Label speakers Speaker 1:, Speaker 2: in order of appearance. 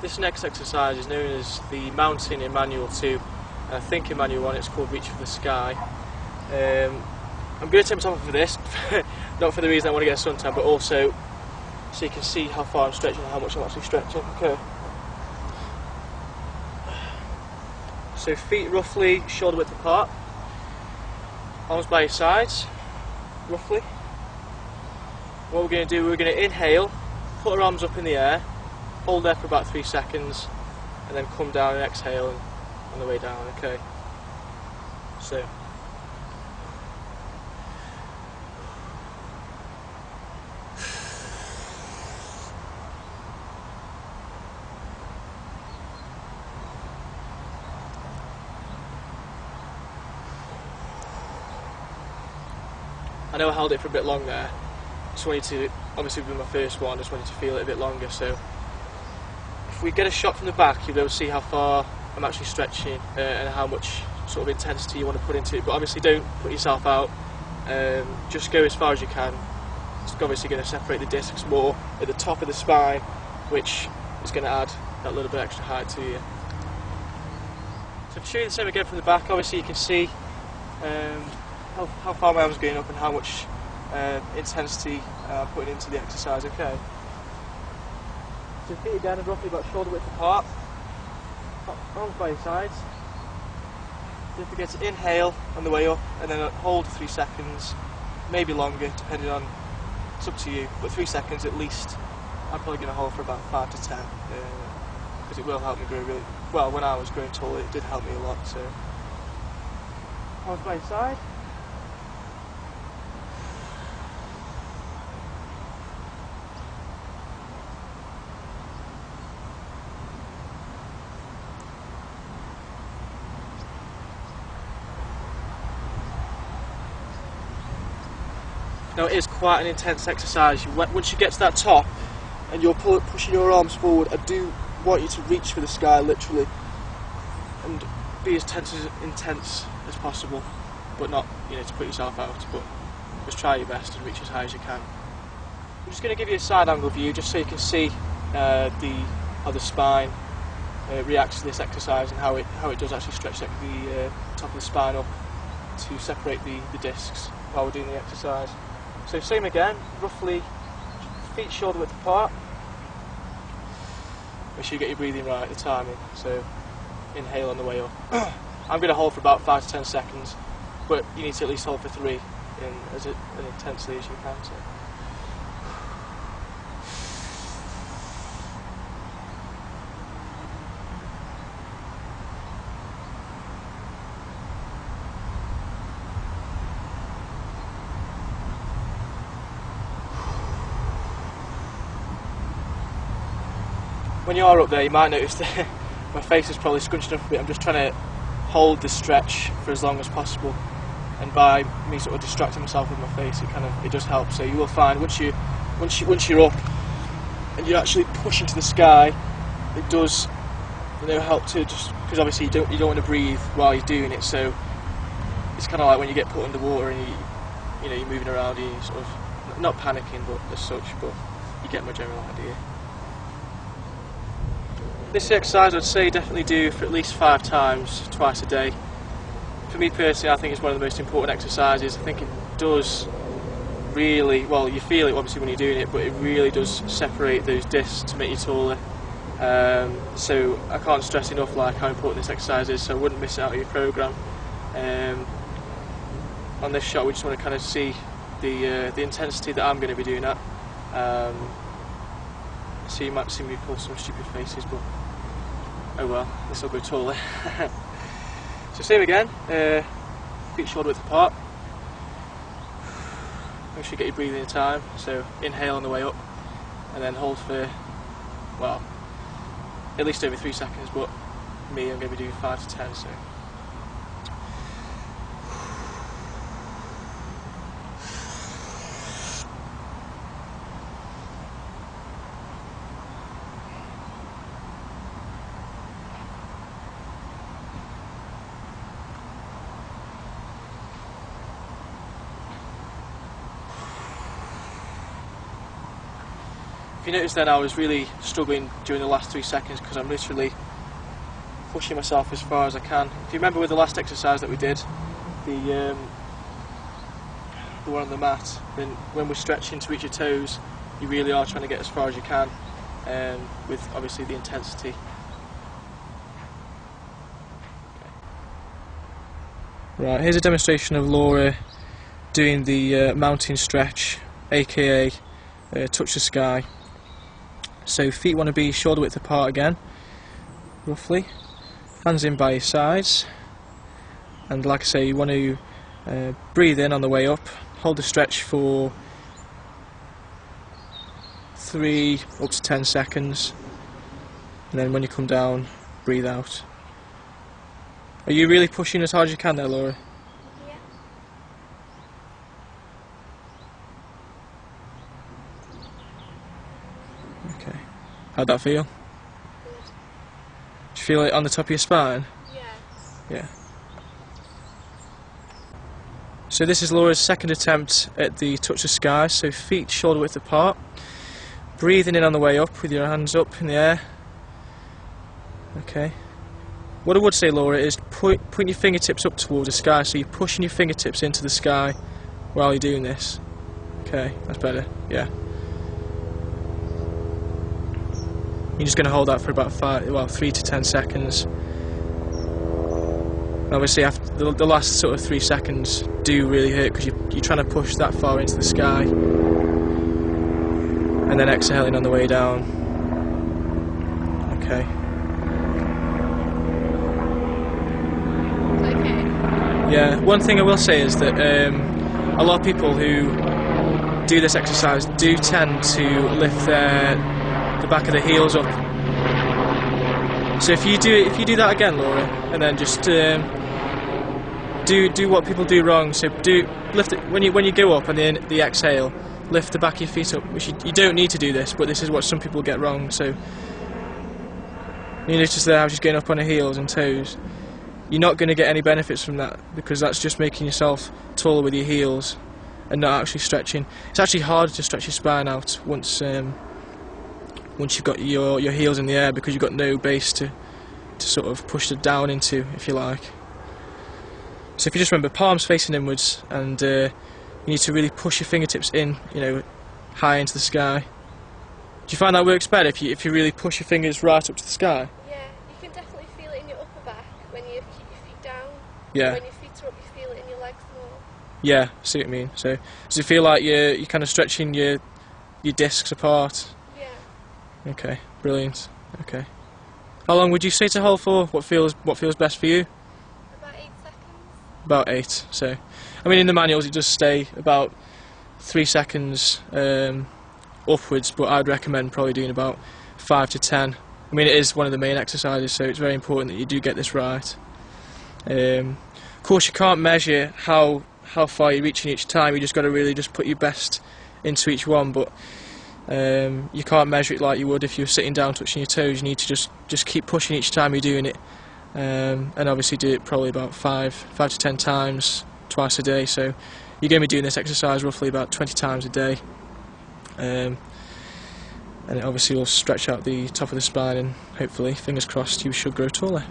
Speaker 1: This next exercise is known as the mountain in Manual 2, and I think in Manual 1 it's called Reach for the Sky. I'm going to take my top off for this, not for the reason I want to get a suntan, but also so you can see how far I'm stretching and how much I'm actually stretching. Okay. So feet roughly shoulder width apart, arms by your sides, roughly. What we're going to do, we're going to inhale, put our arms up in the air, hold there for about 3 seconds, and then come down and exhale on the way down. Okay. So. I know I held it for a bit long there. Just wanted to, obviously with my first one, I just wanted to feel it a bit longer. So if we get a shot from the back, you'll be able to see how far I'm actually stretching and how much sort of intensity you want to put into it. But obviously don't put yourself out. Just go as far as you can. It's obviously going to separate the discs more at the top of the spine, which is going to add that little bit extra height to you. So to show you the same again from the back, obviously you can see how far my arm's going up and how much intensity I'm putting into the exercise. Okay. So feet again are roughly about shoulder width apart, arms by your sides. Don't forget to inhale on the way up and then hold 3 seconds, maybe longer depending on, it's up to you, but 3 seconds at least. I'm probably going to hold for about 5 to 10 because it will help me grow really well. When I was growing taller it did help me a lot. So arms by your side. Now it is quite an intense exercise. Once you get to that top and you're pushing your arms forward, I do want you to reach for the sky literally and be as intense as possible, but not to put yourself out, but just try your best and reach as high as you can. I'm just going to give you a side angle view just so you can see how the spine reacts to this exercise and how it does actually stretch the top of the spine up to separate the discs while we're doing the exercise. So same again, roughly feet shoulder width apart. Make sure you get your breathing right, the timing. So inhale on the way up. I'm going to hold for about 5 to 10 seconds, but you need to at least hold for 3 as intensely as you can. So. When you are up there, you might notice that my face is probably scrunched up a bit. I'm just trying to hold the stretch for as long as possible, and by me sort of distracting myself with my face, it does help. So you will find once you're up and you're actually pushing to the sky, it does help to just because obviously you don't want to breathe while you're doing it. So it's kind of like when you get put underwater and you're moving around, and you're sort of not panicking, but as such. But you get my general idea. This exercise I'd say definitely do for at least 5 times, twice a day. For me personally, I think it's one of the most important exercises. I think it does really, well, you feel it obviously when you're doing it, but it really does separate those discs to make you taller. So I can't stress enough like how important this exercise is, so I wouldn't miss it out of your programme. On this shot we just want to kind of see the intensity that I'm going to be doing at. So you might see me pull some stupid faces, but oh well, this will go taller. So same again, feet shoulder width apart. Make sure you get your breathing in time, so inhale on the way up and then hold for, well, at least over 3 seconds, but me I'm going to be doing 5 to 10, so. If you notice then, I was really struggling during the last 3 seconds because I'm literally pushing myself as far as I can. If you remember with the last exercise that we did, the one on the mat, then when we're stretching to reach your toes, you really are trying to get as far as you can, with obviously the intensity. Okay. Right, here's a demonstration of Laura doing the mountain stretch, aka touch the sky. So feet want to be shoulder width apart again, roughly. Hands in by your sides, and like I say, you want to breathe in on the way up, hold the stretch for 3 up to 10 seconds, and then when you come down, breathe out. Are you really pushing as hard as you can there, Laura?
Speaker 2: Yeah.
Speaker 1: Okay. How'd that feel?
Speaker 2: Good.
Speaker 1: Do you feel it on the top of your spine?
Speaker 2: Yes.
Speaker 1: Yeah. So this is Laura's second attempt at the touch the sky, so feet shoulder width apart. Breathing in on the way up with your hands up in the air. Okay. What I would say, Laura, is put your fingertips up towards the sky, so you're pushing your fingertips into the sky while you're doing this. Okay, that's better, yeah. You're just going to hold that for about 3 to 10 seconds. Obviously, after the last sort of 3 seconds do really hurt because you're trying to push that far into the sky, and then exhaling on the way down. Okay.
Speaker 2: Okay.
Speaker 1: Yeah. One thing I will say is that a lot of people who do this exercise do tend to lift the back of the heels up. So if you do that again, Laura, and then just do what people do wrong. So lift it when you go up, and then the exhale, lift the back of your feet up. Which you don't need to do this, but this is what some people get wrong. So you notice there, I was just going up on the heels and toes. You're not going to get any benefits from that because that's just making yourself taller with your heels and not actually stretching. It's actually harder to stretch your spine out once you've got your heels in the air because you've got no base to sort of push it down into, if you like. So if you just remember, palms facing inwards, and you need to really push your fingertips in, high into the sky. Do you find that works better if you really push your fingers right up to the sky?
Speaker 2: Yeah, you can definitely feel it in your upper back when you keep your feet down.
Speaker 1: Yeah.
Speaker 2: When your feet are up, you feel it in your legs more.
Speaker 1: Yeah, I see what you mean. So does it feel like you're kind of stretching your discs apart?
Speaker 2: Yeah.
Speaker 1: Okay, brilliant. Okay. How long would you say to hold for? What feels best for you?
Speaker 2: About 8 seconds.
Speaker 1: About 8. So, I mean, in the manuals it does stay about 3 seconds upwards, but I'd recommend probably doing about 5 to 10. I mean, it is one of the main exercises, so it's very important that you do get this right. Of course, you can't measure how far you're reaching each time. You just got to really just put your best into each one, but you can't measure it like you would if you were sitting down touching your toes. You need to just keep pushing each time you're doing it, and obviously do it probably about 5 to 10 times twice a day. So you're going to be doing this exercise roughly about 20 times a day, and it obviously will stretch out the top of the spine, and hopefully, fingers crossed, you should grow taller.